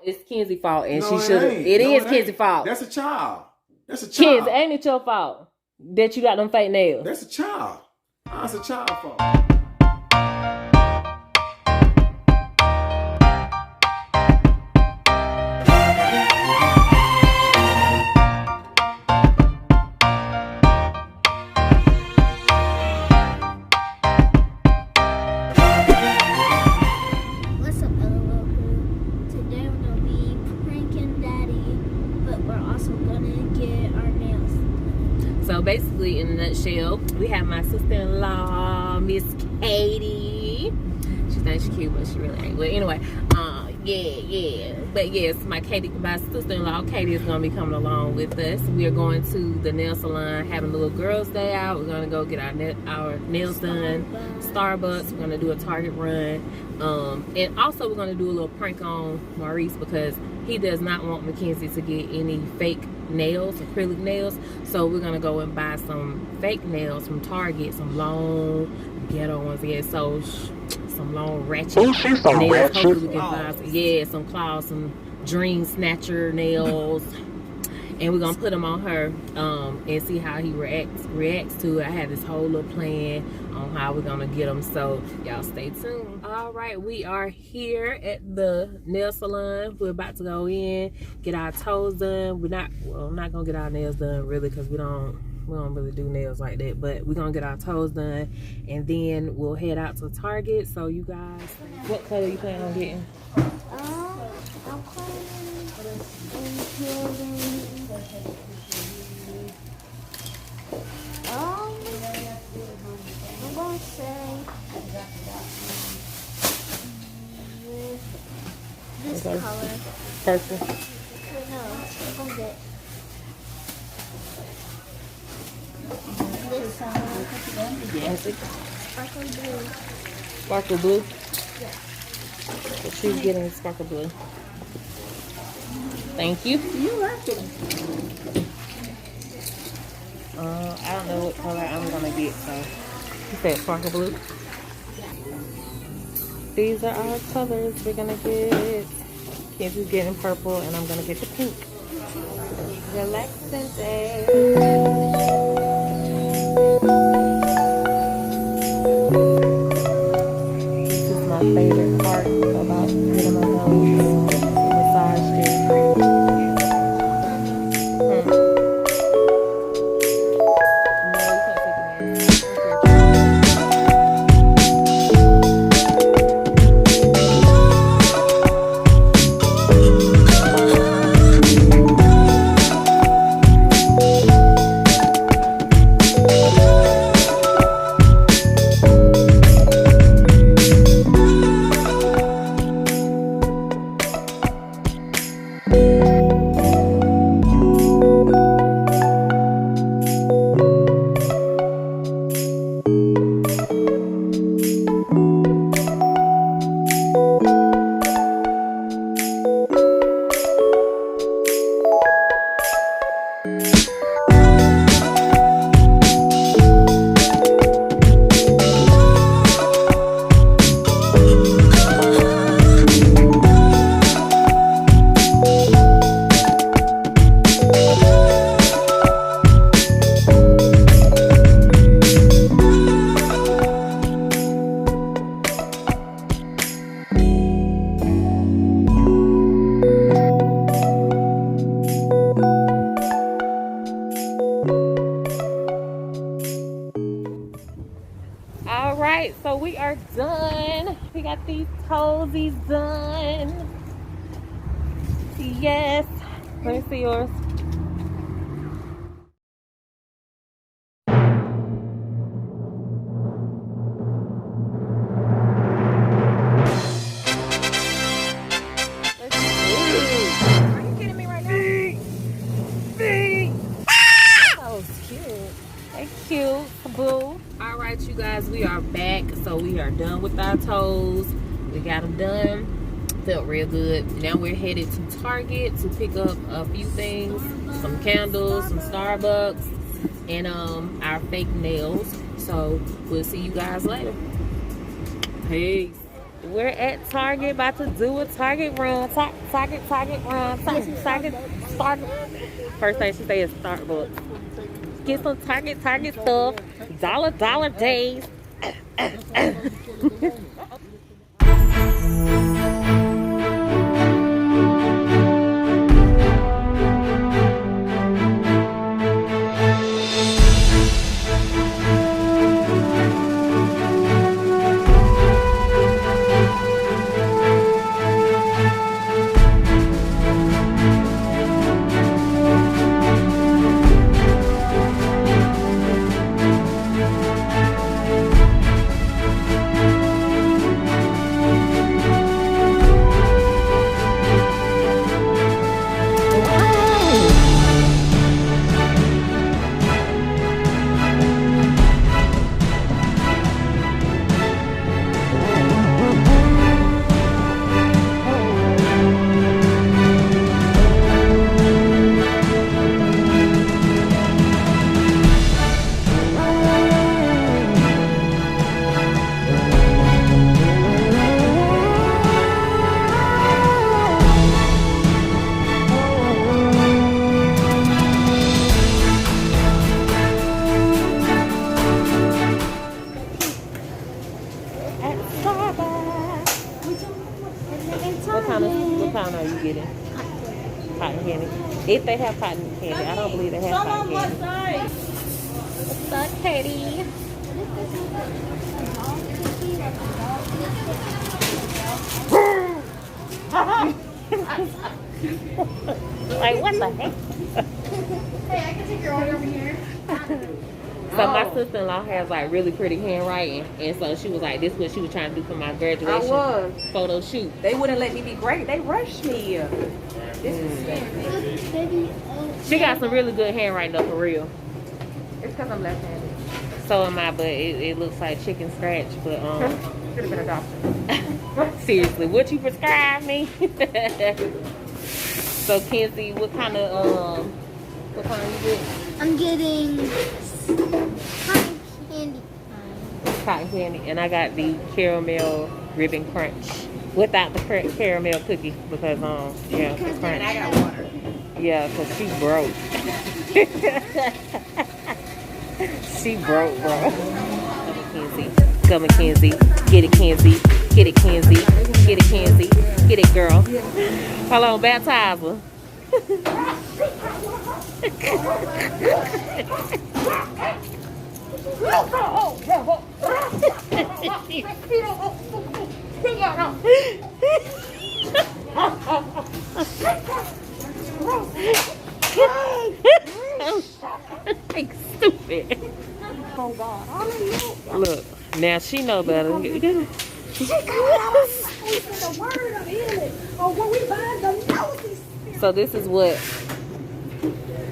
It's Kenzie's fault, and No, she should. It is Kenzie's fault. That's a child. That's a child. Kenzie, ain't it your fault that you got them fake nails? That's a child. That's a child fault. So basically, in a nutshell, we have my sister-in-law, Miss Katie. She thinks she's cute, but she really ain't. But anyway, yeah. But yes, my sister-in-law, Katie, is gonna be coming along with us. We are going to the nail salon, having a little girls' day out. We're gonna go get our nails done. Starbucks. We're gonna do a Target run, and also we're gonna do a little prank on Maurice because he does not want Makenzie to get any fake nails, acrylic nails. So we're gonna go and buy some fake nails from Target, some long ghetto ones. Yeah, so some long ratchet nails. Hopefully we can buy some claws, some dream snatcher nails. And we're gonna put them on her and see how he reacts to it. I have this whole little plan on how we're gonna get them, so y'all stay tuned. All right, we are here at the nail salon. We're about to go in, get our toes done. I'm not gonna get our nails done really, because we don't really do nails like that, but we're gonna get our toes done, and then we'll head out to Target. So you guys, what color you plan on getting? I'm planning I'm gonna say this color. Purple. No, I'm gonna get this color. Sparkle blue. Sparkle blue? Yeah. So she's getting sparkle blue. Thank you. You like it. I don't know what color I'm gonna get, so you said sparkle blue. These are our colors we're gonna get. Kenzie's getting purple, and I'm gonna get the pink. Relaxing day. This is my favorite part about getting my nose massaged in. All right, so we are done. We got these toesies done. Yes. Let me see yours. Are you kidding me right now? That was cute. That's cute, boo. All right, you guys, we are back. So we are done with our toes. We got them done. Felt real good. Now we're headed to Target to pick up a few things, some candles, some Starbucks, and our fake nails. So we'll see you guys later. Peace. We're at Target, about to do a Target run. Target run. Target. First thing she say is Starbucks. Get some Target stuff. Dollar days. What kind are you getting? Cotton candy. If they have cotton candy, I don't believe they have cotton candy. What's up, Katie? Like, what the heck? Hey, I can take your order over here. So my sister-in-law has like really pretty handwriting, and so she was like, "This is what she was trying to do for my graduation photo shoot." They wouldn't let me be great. They rushed me. She got some really good handwriting though, for real. It's because I'm left-handed. So am I, but it looks like chicken scratch. But Should have been adopted. seriously, what you prescribe me? So Kenzie, what kind you get? I'm getting cotton candy. Cotton candy, and I got the caramel ribbon crunch without the caramel cookie because yeah, the crunch. And I got water. Yeah, cause she broke. She broke, bro. Come Makenzie, get it, Kenzie, get it, Kenzie, get it, Kenzie, get it, girl. Hold on, baptize her. Stupid. Oh God. Look, now she know better. So this is what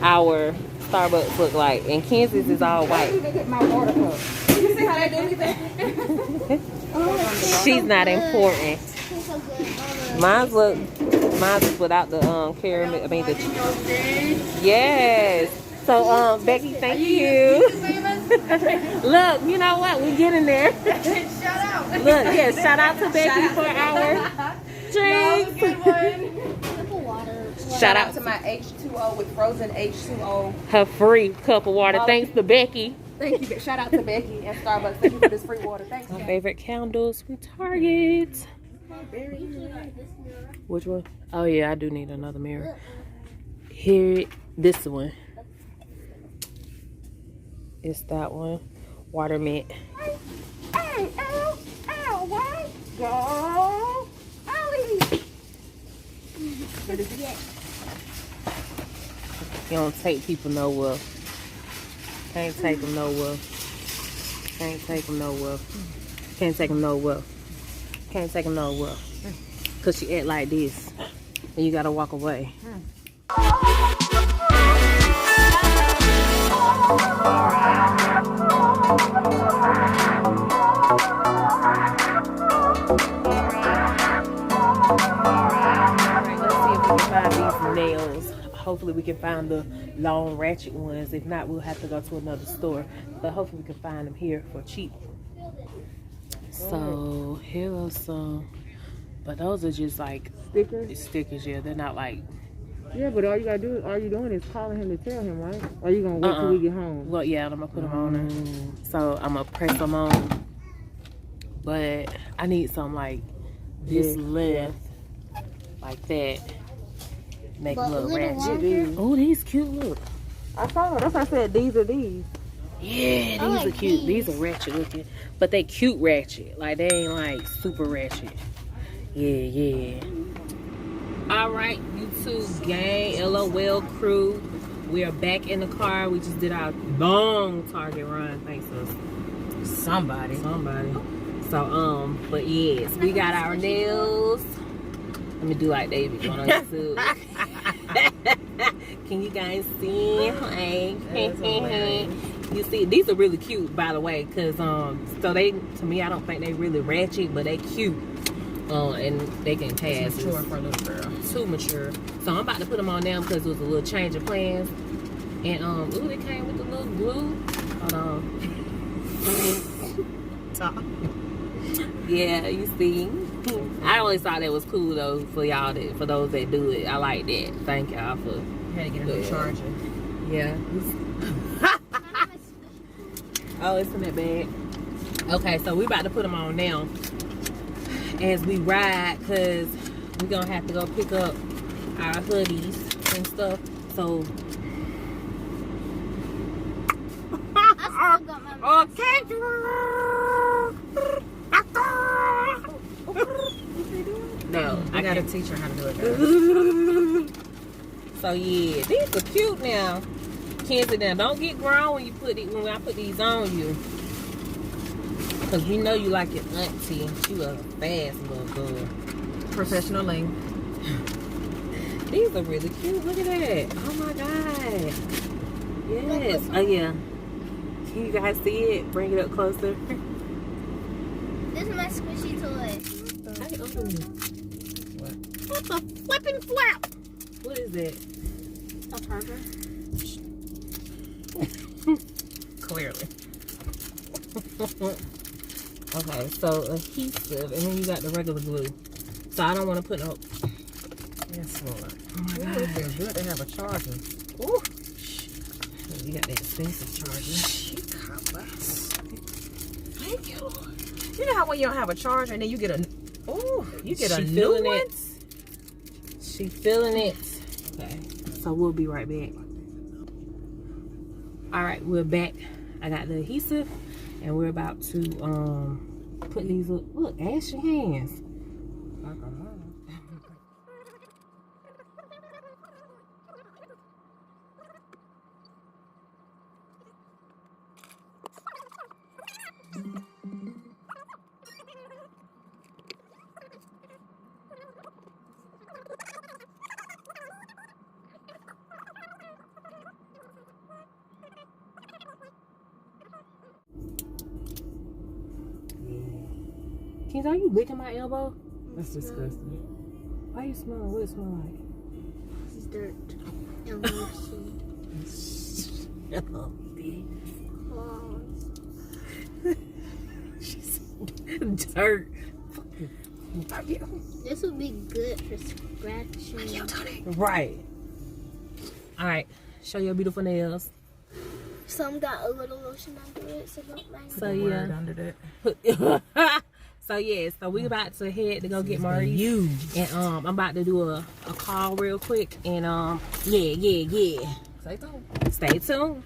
our Starbucks look like, and Kenzie's is all white. My water cup. You see how they do me? She's not important. Mine's is without the caramel. I mean the yes. So so thank you. Look, you know what? We get in there. Shout out. Look, yes, shout out to Becky for our drink. Shout out to my H2O with frozen H2O. Her free cup of water. Thanks to Becky. Thank you. Shout out to Becky and Starbucks. Thank you for this free water. Thanks. My favorite candles from Target. Which one? Oh yeah, I do need another mirror. Here, this one. It's that one. Water mint. Hey, ow, what? Go, Ollie. You don't take people nowhere. Can't take them nowhere. Can't take them nowhere. Can't take them nowhere. Can't take them nowhere. Cause she act like this, and you gotta walk away. Nails. Hopefully we can find the long ratchet ones. If not, we'll have to go to another store, but hopefully we can find them here for cheap. So here are some, but those are just like Stickers? stickers. Yeah, they're not like. Yeah, but all you doing is calling him to tell him, right? Or you gonna wait till we get home? Well, yeah, I'm gonna put them on there. So I'm gonna press them on. But I need some like this length, like that. Make a little ratchet. Oh, these cute. Look. I saw them. That's why I said these are these. Yeah, these like are cute. these. These are ratchet looking, but they cute ratchet. Like they ain't like super ratchet. Yeah. All right, YouTube gang, LOL crew. We are back in the car. We just did our long Target run. Thanks to somebody. So but yes, we got our nails. Let me do like David going on YouTube. Can you guys see? You see, these are really cute, by the way, cause so they, to me, I don't think they really ratchet, but they cute, and they can pass. Too mature for a little girl. Too mature. So I'm about to put them on now because it was a little change of plans, and ooh, they came with the little glue. Hold on. Yeah, you see. I always thought that was cool though for y'all for those that do it. I like that. Thank y'all for. You had to get a new charger. Yeah. Oh, it's in that bag. Okay, so we about to put them on now as we ride, because we're gonna have to go pick up our hoodies and stuff. So I still got my no, I gotta teach her how to do it. So yeah, these are cute now. Kenzie, now don't get grown when you when I put these on you, because we know you like your auntie. She was a fast little girl. Professional lane. These are really cute. Look at that. Oh my god. Yes. Oh yeah. Can you guys see it? Bring it up closer. This is my squishy toy. How you open it? What the flipping flap? What is that? A purple. Clearly. Okay, so adhesive, and then you got the regular glue. So I don't want to put no. Yes, Lord. Oh my god. It feels good to have a charger. Ooh. You got that expensive charger. Thank you, Lord. You know how when you don't have a charger and then you get a She new feeling one? it. She feeling it. Okay, so we'll be right back. All right, we're back. I got the adhesive, and we're about to put these up. Look, ash your hands. Kids, are you licking my elbow? That's disgusting. Why you smelling? What it smell like? This is dirt. And mercy. Dirt. This would be good for scratching. Right. All right. Show your beautiful nails. Some got a little lotion under it, so don't mind. So yeah. Under that. So yeah. So we about to head to go get Maurice. And I'm about to do a call real quick. And yeah. Stay tuned.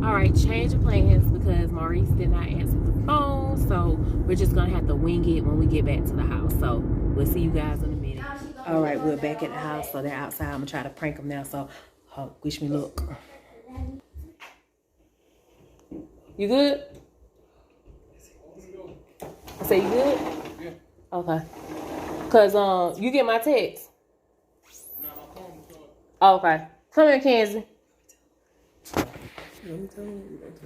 All right. Change of plans because Maurice did not answer the phone. So we're just gonna have to wing it when we get back to the house. So we'll see you guys in a minute. All right. We're back at the house. So they're outside. I'm gonna try to prank them now. So wish me luck. You good? I say you good? Yeah. Okay. Cause you get my text. Oh, okay. Come here, Kenzie.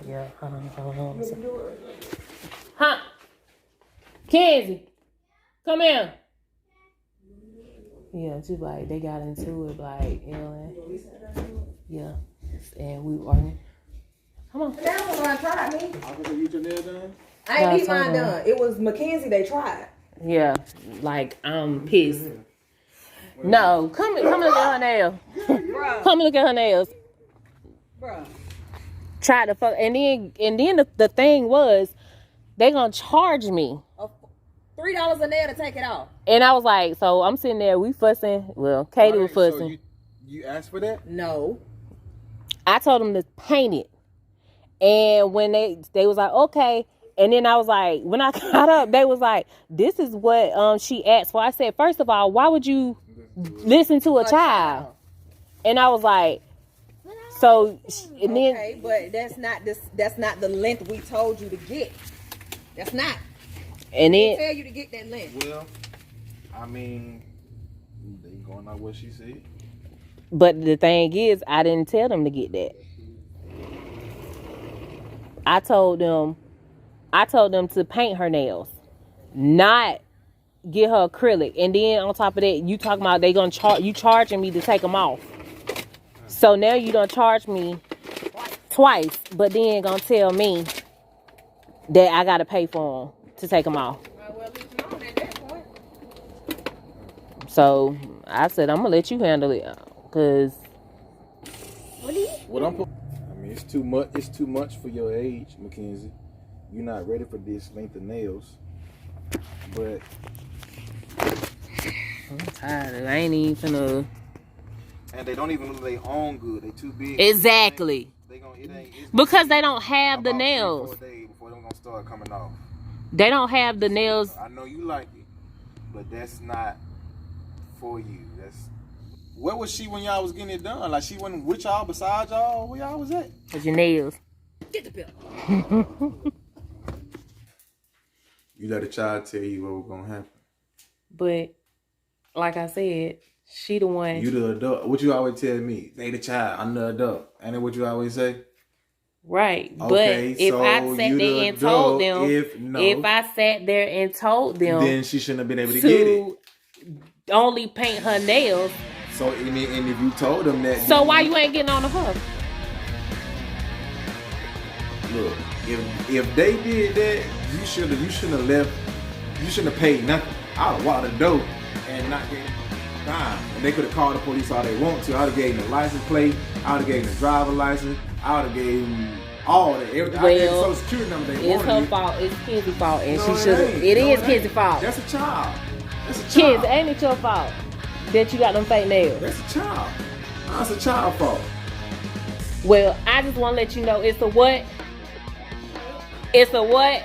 Yeah, hold on. Huh? Kenzie, come here. Yeah, just like they got into it, like Ellen. Yeah, and we were arguing. Come on. That was gonna try me. I was gonna get your nail done. I ain't need mine done. It was Makenzie they tried. Yeah, like I'm pissed. No, come look at her nails. Come look at her nails. Bruh. Try to fuck, and then the thing was, they gonna charge me $3 a nail to take it off. and I was like, so I'm sitting there, we fussing. Well, Katie was fussing. So you asked for that? No. I told them to paint it, and when they was like, okay, and then I was like, when I got up, they was like, this is what she asked for. I said, first of all, why would you listen to a child? And I was like, so, and then Okay, but that's not the length we told you to get. That's not. and They then tell you to get that length. Well, I mean, they going out what she said. but the thing is, I didn't tell them to get that. I told them to paint her nails, not get her acrylic. And then on top of that, you talking about they gonna charging me to take them off. So now you don't charge me twice, but then gonna tell me that I gotta pay for them to take them off. Well, at least known at that point. So I said I'm gonna let you handle it, cause What I'm I mean, it's too much. It's too much for your age, Makenzie. You're not ready for this length of nails. But I'm tired. I ain't even finna. and they don't even look their own good. They too big. Exactly. They gonna it's Because they don't have the about 3-4 nails. days before they're gonna start coming off. They don't have the nails. I know you like it, but that's not for you. Where was she when y'all was getting it done? Like she wasn't with y'all, beside y'all? Where y'all was at? With your nails. Get the bill. You let a child tell you what was gonna happen. But like I said, she the one. You the adult. What you always tell me? They the child. I'm the adult. Ain't that what you always say? Right. Okay, but if so I sat you there the and told adult, them, if I sat there and told them, then she shouldn't have been able to get it. Only paint her nails. So and if you told them that, So why you ain't getting on to her? Look, if they did that, you shouldn't have left. You shouldn't have paid nothing. I'd have walked the door and not get fine. And they could have called the police all they want to. I'd have gave them the license plate. I would have gave them the driver license. I would have gave them all that. Everything. I gave them the social security number they It's wanted. her fault. It's Kenzie's fault, and No, she should have. It is Kenzie's fault. That's a child. That's a child. Kids, ain't it your fault that you got them fake nails? That's a child. That's a child fault. Well, I just want to let you know it's a what? It's a what?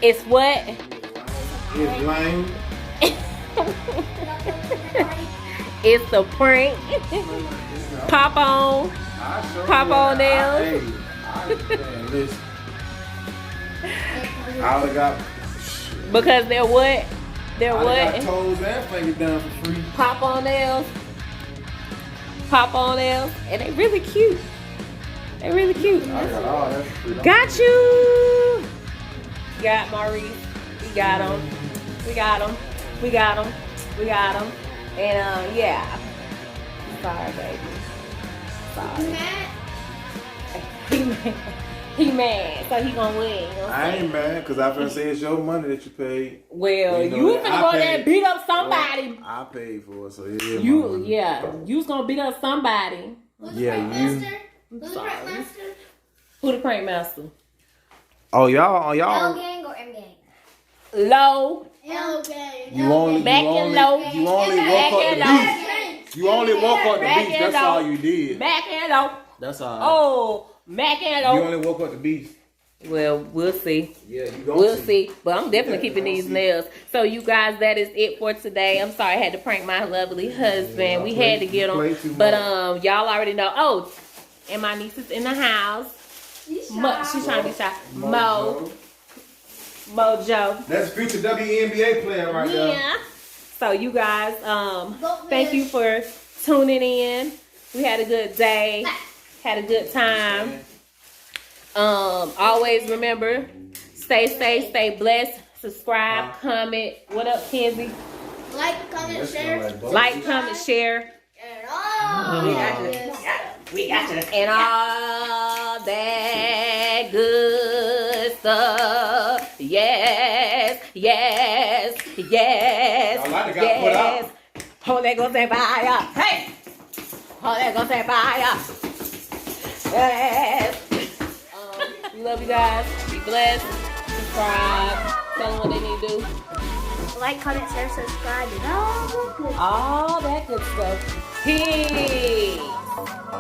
It's what? It's lame. It's a prank. Pop on. Pop on nails. Listen. I would have got. Because they're what? They're I got what? toes and fingers done for free. Pop on nails. Pop on nails. And they really cute. They really cute. I got all that for free. Got you. Got Maurice. We got him. We got him. We got him. We got him. And yeah. Sorry, baby. Sorry. He mad, so he gonna win. You know what I'm I saying? ain't mad because I finna say it's your money that you paid. Well, You know you that finna I go there paid. and beat up somebody. Well, I paid for it, so it is my You, money. yeah, you was gonna beat up somebody. Yeah, you. Who's the prank master? Who the prank master? Oh, y'all, L y'all. gang or M gang? Low. L gang. You only, Back you and only, low. you only Back walk up and the low. beach. You only walk up the Back beach. and That's low. all you did. Back and low. That's all. Oh, Mac and low. You only walk up the beach. Well, we'll see. Yeah, you gonna We'll see. But I'm definitely Yeah, keeping we'll these see. nails. So, you guys, that is it for today. I'm sorry I had to prank my lovely husband. We had to get play him. too But much. y'all already know. Oh, and my niece is in the house. She's trying to be shy. Mojo. That's future WNBA player right there. Yeah. So you guys, thank you for tuning in. We had a good day. Had a good time. Always remember, stay safe, stay blessed. Subscribe, comment. What up, Kenzie? Like, comment, share. Like, comment, share. And all We got you. And all that good stuff. sister. Yes, yes, yes, Y'all like to got put yes. out. Holy Ghost and fire. Hey! Holy Ghost and fire. Yes. Love you guys. Be blessed. Subscribe. Tell them what they need to do. Like, comment, share, subscribe, and all that good All that good stuff. Peace.